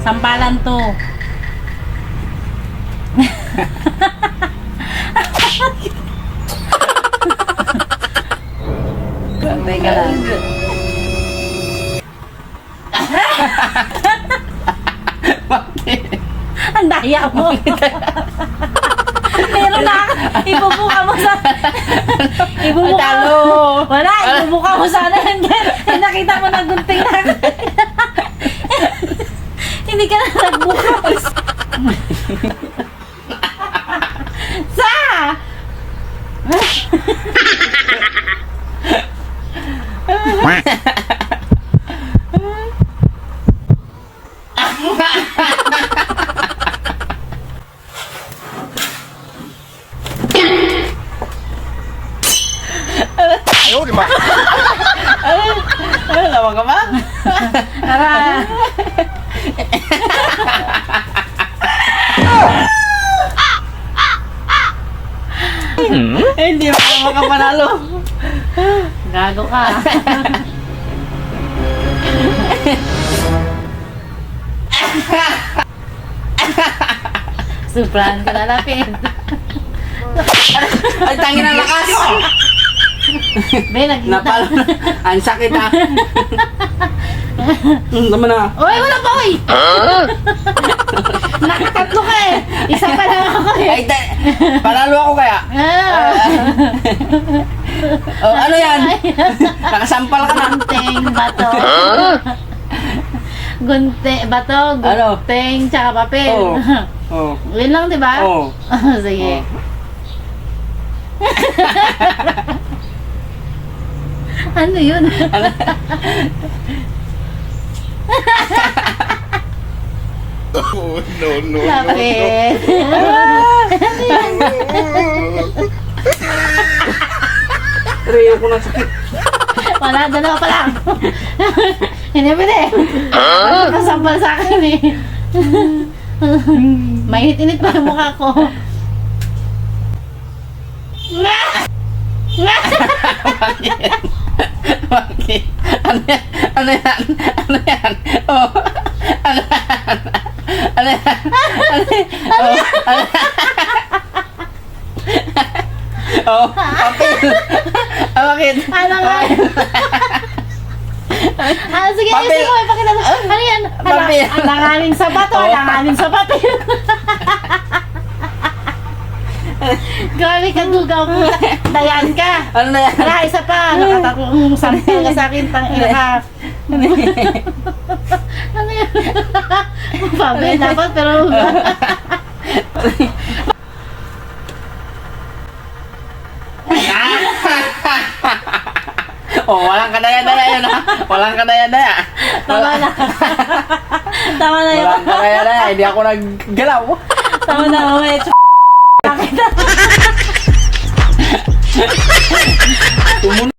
Sampalan to. Teka lang. Bakit? Ang daya mo. Meron na. Ibubuka mo sa... Ibubuka mo. Wala. Ibubuka mo sana yan. Nakita mo na gunting na. Hindi ka na nagbukas. Sa! Ayaw, di ba? Ano naman ka ba? Tara. Hindi mo makapanalo. Gago ka. Suprahan ka na lapit. Ay, tangin ang lakas. Be, nagkita. Napalo na. Ang sakit ah. Naman na. Oy, wala pa, oy! Nakatatlo ka eh. Isa pa lang ako eh. Ay, panalo ako kaya. Ah. Oh, ano yan? Nakasampal ka na. Gunting, bato. Bato, Ano? gunting, tsaka papel. Oo. Oh. Yun lang, di ba? Oo. Sige. Ano yun? Oh, no. Lapit. Riyo ko na sakit. Wala, dalawa pa lang. Hindi pwede. Nakasampal sa akin eh. Mainit-init pa yung mukha ko. Bakit? Ano yan? Ano yan? Ano yan? Oh. Ano yan? Ano yan? Ano yan? Oh. Ano yan? Oh. Papel. Ah, bakit? Ano nga? Sige, Papel. ayusin mo. Ipakita mo. Ano yan? Papel. Alanganin sa bato. Oh. Alanganin sa papel. Grabe ka, dugaw mo. Dayan ka. Ano na yan? Wala, isa pa. Nakatatlong sampal ka sa akin. Tangina ka. Ano yan? Papel dapat, pero... Oh, walang kadaya-daya yun ha. Walang kadaya-daya. Tama na. Tama na yun. Walang kadaya-daya. Hindi ako naggalaw. Tama na, mamaya. Bakit? Tumunod.